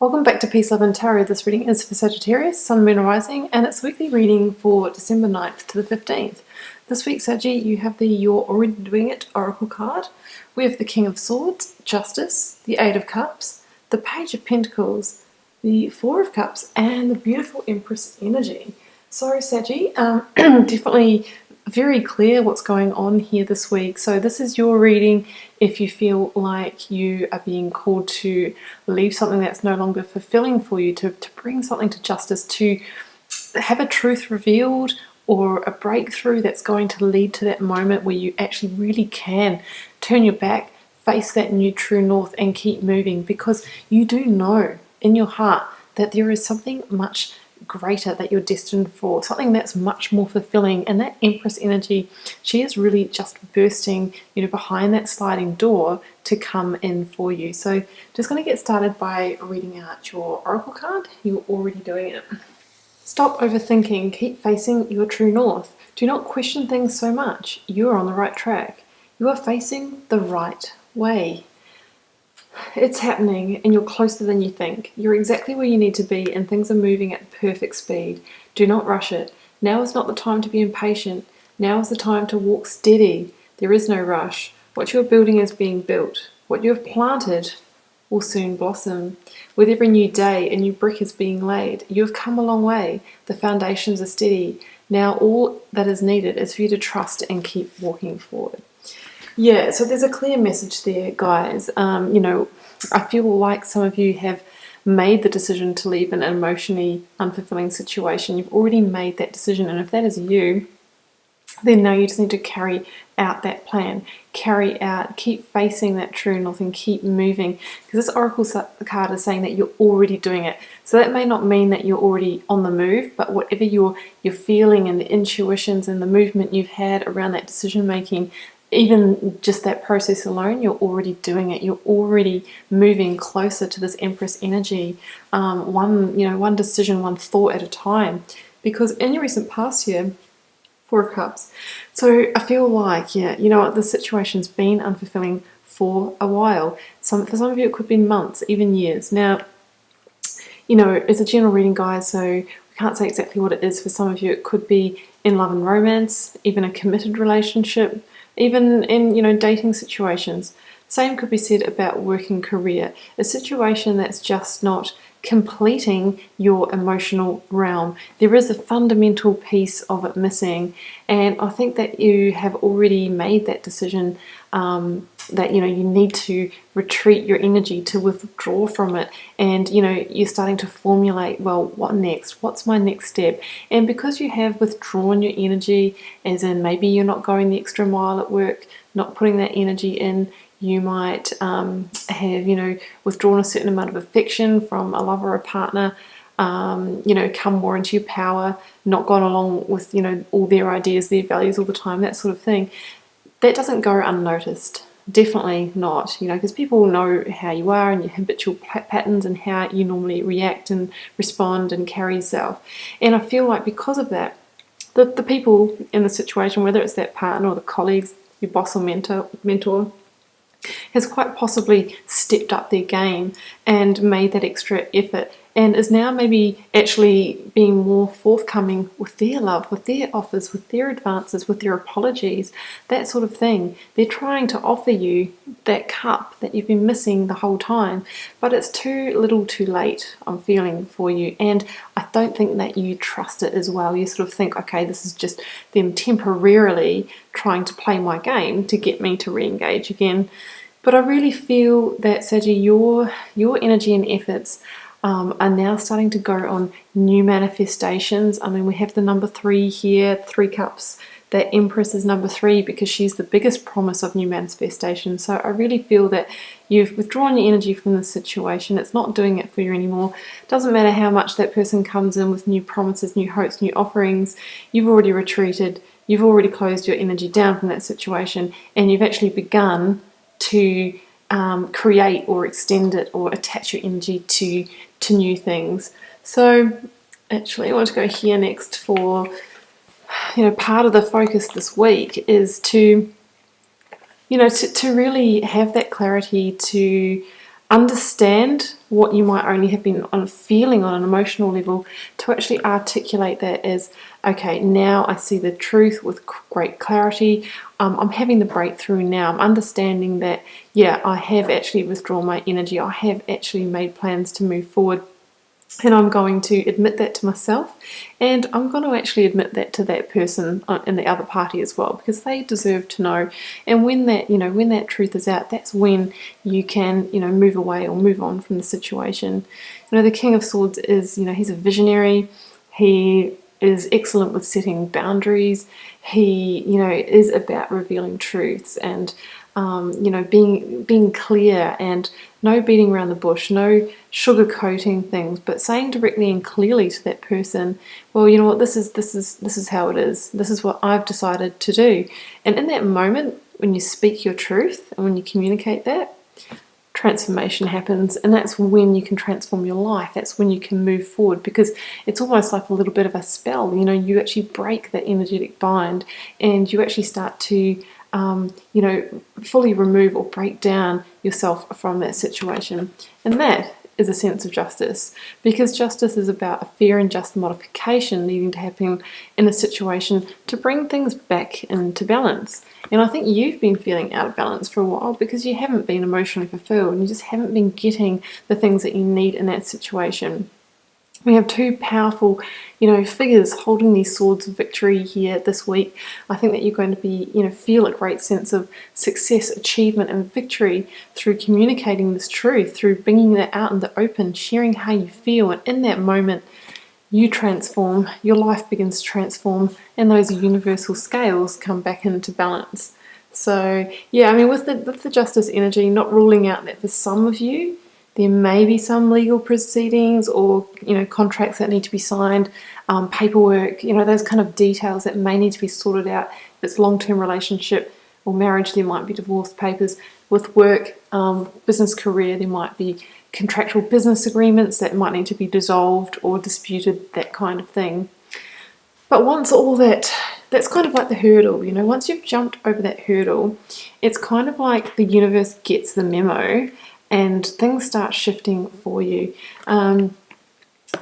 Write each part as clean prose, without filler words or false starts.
Welcome back to Peace, Love and Tarot. This reading is for Sagittarius, Sun, Moon, Rising, and it's weekly reading for December 9th to the 15th. This week, Saggy, you have the You're Already Doing It Oracle card. We have the King of Swords, Justice, the Eight of Cups, the Page of Pentacles, the Four of Cups, and the beautiful Empress energy. So, Saggy, definitely very clear what's going on here this week. So this is your reading if you feel like you are being called to leave something that's no longer fulfilling for you, to bring something to justice, to have a truth revealed or a breakthrough that's going to lead to that moment where you actually really can turn your back, face that new true north and keep moving, because you do know in your heart that there is something much greater that you're destined for, something that's much more fulfilling. And that Empress energy, she is really just bursting, behind that sliding door to come in for you. So just going to get started by reading out your oracle card. You're already doing it. Stop overthinking, keep facing your true north. Do not question things so much. You are on the right track. You are facing the right way. It's happening and you're closer than you think. You're exactly where you need to be and things are moving at perfect speed. Do not rush it. Now is not the time to be impatient. Now is the time to walk steady. There is no rush. What you're building is being built. What you have planted will soon blossom. With every new day, a new brick is being laid. You have come a long way. The foundations are steady. Now all that is needed is for you to trust and keep walking forward. Yeah, so there's a clear message there, guys. I feel like some of you have made the decision to leave an emotionally unfulfilling situation. You've already made that decision, and if that is you, then now you just need to carry out that plan. Keep facing that true north and keep moving, because this oracle card is saying that you're already doing it. So that may not mean that you're already on the move, but whatever you're feeling and the intuitions and the movement you've had around that decision making, even just that process alone, you're already doing it. You're already moving closer to this Empress energy, one decision, one thought at a time. Because in your recent past here, Four of Cups. So I feel like, the situation's been unfulfilling for a while. For some of you, it could be months, even years. Now, it's a general reading, guys, so we can't say exactly what it is. For some of you, it could be in love and romance, even a committed relationship, even in dating situations. Same could be said about work and career. A situation that's just not completing your emotional realm. There is a fundamental piece of it missing, and I think that you have already made that decision, that you need to retreat your energy, to withdraw from it, and you're starting to formulate, well, what next? What's my next step? And because you have withdrawn your energy, as in maybe you're not going the extra mile at work, not putting that energy in, you might have withdrawn a certain amount of affection from a lover or a partner, come more into your power, not gone along with all their ideas, their values all the time, that sort of thing. That doesn't go unnoticed. Definitely not, because people know how you are and your habitual patterns and how you normally react and respond and carry yourself. And I feel like because of that, the people in the situation, whether it's that partner or the colleagues, your boss or mentor, has quite possibly stepped up their game and made that extra effort, and is now maybe actually being more forthcoming with their love, with their offers, with their advances, with their apologies, that sort of thing. They're trying to offer you that cup that you've been missing the whole time, but it's too little too late, I'm feeling, for you. And I don't think that you trust it as well. You sort of think, okay, this is just them temporarily trying to play my game to get me to re-engage again. But I really feel that, Saggy, your energy and efforts are now starting to go on new manifestations. I mean, we have the number 3 here, 3 cups. That Empress is number 3 because she's the biggest promise of new manifestation. So I really feel that you've withdrawn your energy from this situation. It's not doing it for you anymore. Doesn't matter how much that person comes in with new promises, new hopes, new offerings. You've already retreated. You've already closed your energy down from that situation, and you've actually begun to create or extend it or attach your energy to new things. So actually I want to go here next for, part of the focus this week is to really have that clarity to understand what you might only have been on feeling on an emotional level, to actually articulate that as, okay, now I see the truth with great clarity. I'm having the breakthrough now. I'm understanding that, yeah, I have actually withdrawn my energy. I have actually made plans to move forward. And I'm going to admit that to myself, and I'm going to actually admit that to that person in the other party as well, because they deserve to know. And when that, when that truth is out, that's when you can, move away or move on from the situation. The King of Swords is, he's a visionary. He is excellent with setting boundaries. He, is about revealing truths and, being clear, and no beating around the bush, no sugarcoating things, but saying directly and clearly to that person, well, you know what, this is how it is. This is what I've decided to do. And in that moment, when you speak your truth and when you communicate that, transformation happens, and that's when you can transform your life. That's when you can move forward, because it's almost like a little bit of a spell. You actually break that energetic bind, and you actually start to fully remove or break down yourself from that situation. And that is a sense of justice, because justice is about a fair and just modification needing to happen in a situation to bring things back into balance. And I think you've been feeling out of balance for a while because you haven't been emotionally fulfilled, and you just haven't been getting the things that you need in that situation. We have two powerful, figures holding these swords of victory here this week. I think that you're going to be, feel a great sense of success, achievement, and victory through communicating this truth, through bringing that out in the open, sharing how you feel, and in that moment, you transform, your life begins to transform, and those universal scales come back into balance. So, yeah, with the justice energy, not ruling out that for some of you, there may be some legal proceedings or, contracts that need to be signed, paperwork, those kind of details that may need to be sorted out. If it's long-term relationship or marriage, there might be divorce papers. With work, business career, there might be contractual business agreements that might need to be dissolved or disputed, that kind of thing. But once all that's kind of like the hurdle, once you've jumped over that hurdle, it's kind of like the universe gets the memo and things start shifting for you.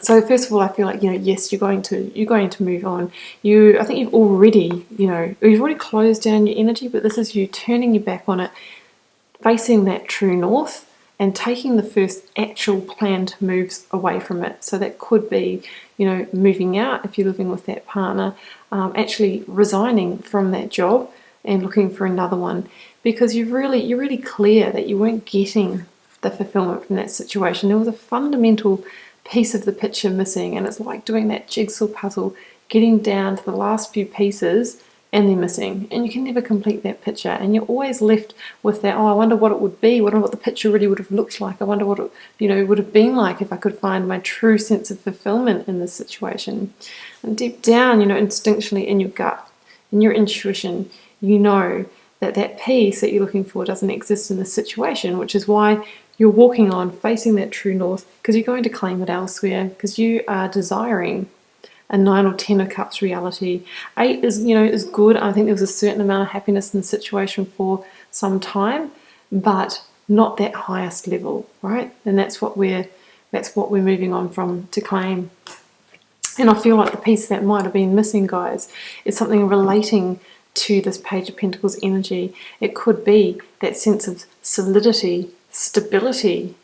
So first of all, I feel like, yes, you're going to move on. I think you've already closed down your energy, but this is you turning your back on it, facing that true north, and taking the first actual planned moves away from it. So that could be, moving out if you're living with that partner, actually resigning from that job and looking for another one, because you're really clear that you weren't getting the fulfillment from that situation. There was a fundamental piece of the picture missing, and it's like doing that jigsaw puzzle, getting down to the last few pieces, and they're missing, and you can never complete that picture, and you're always left with that, I wonder what it would be, I wonder what the picture really would have looked like, I wonder what it would have been like if I could find my true sense of fulfillment in this situation. And deep down, instinctually in your gut, in your intuition, that piece that you're looking for doesn't exist in this situation, which is why you're walking on, facing that true north, because you're going to claim it elsewhere, because you are desiring a 9 or 10 of Cups reality. 8 is good. I think there was a certain amount of happiness in the situation for some time, but not that highest level, right? And that's what we're moving on from to claim. And I feel like the piece that might have been missing, guys, is something relating to this Page of Pentacles energy. It could be that sense of solidity, stability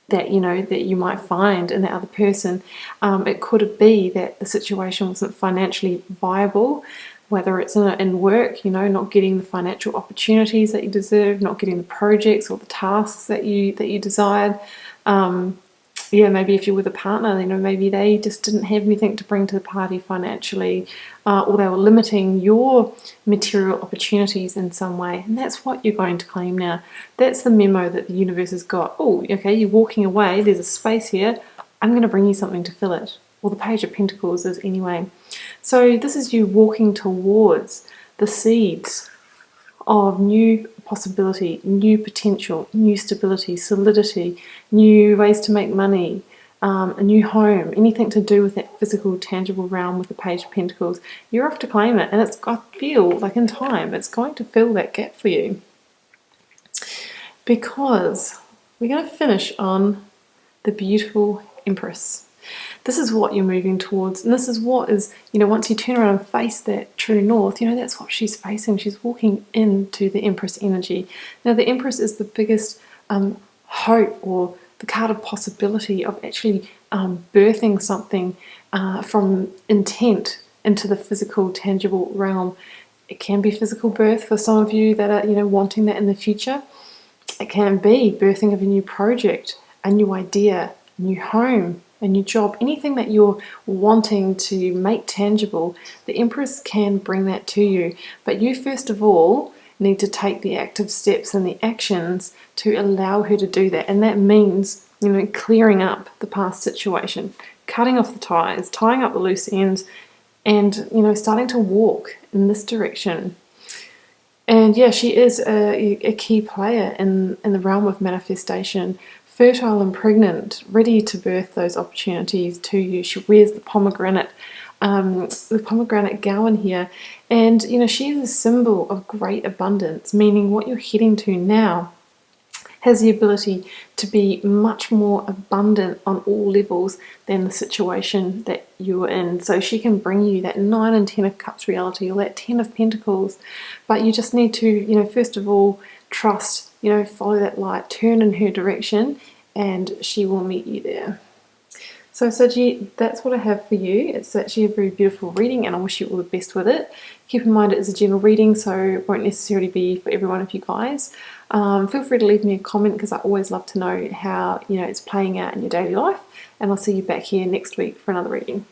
that you might find in the other person. It could be that the situation wasn't financially viable, whether it's in work, not getting the financial opportunities that you deserve, not getting the projects or the tasks that you desired. Maybe if you're with a partner, maybe they just didn't have anything to bring to the party financially, or they were limiting your material opportunities in some way. And that's what you're going to claim now. That's the memo that the universe has got. Oh, okay, you're walking away. There's a space here. I'm going to bring you something to fill it. Well, the Page of Pentacles is anyway. So this is you walking towards the seeds of new possibility, new potential, new stability, solidity, new ways to make money, a new home, anything to do with that physical, tangible realm with the Page of Pentacles. You're off to claim it, and I feel like in time it's going to fill that gap for you. Because we're going to finish on the beautiful Empress. This is what you're moving towards, and this is what is, once you turn around and face that true north, that's what she's facing. She's walking into the Empress energy. Now, the Empress is the biggest hope, or the card of possibility of actually birthing something from intent into the physical, tangible realm. It can be physical birth for some of you that are, wanting that in the future. It can be birthing of a new project, a new idea, a new home, a new job, anything that you're wanting to make tangible. The Empress can bring that to you. But you, first of all, need to take the active steps and the actions to allow her to do that. And that means, clearing up the past situation, cutting off the ties, tying up the loose ends, and, starting to walk in this direction. And yeah, she is a key player in the realm of manifestation, fertile and pregnant, ready to birth those opportunities to you. She wears the pomegranate gown here, and she is a symbol of great abundance, meaning what you're heading to now has the ability to be much more abundant on all levels than the situation that you were in. So she can bring you that 9 and 10 of Cups reality, or that 10 of Pentacles, but you just need to, first of all, trust, follow that light, turn in her direction, and she will meet you there. So Saji, that's what I have for you. It's actually a very beautiful reading, and I wish you all the best with it. Keep in mind it is a general reading, so it won't necessarily be for every one of you guys. Feel free to leave me a comment, because I always love to know how it's playing out in your daily life, and I'll see you back here next week for another reading.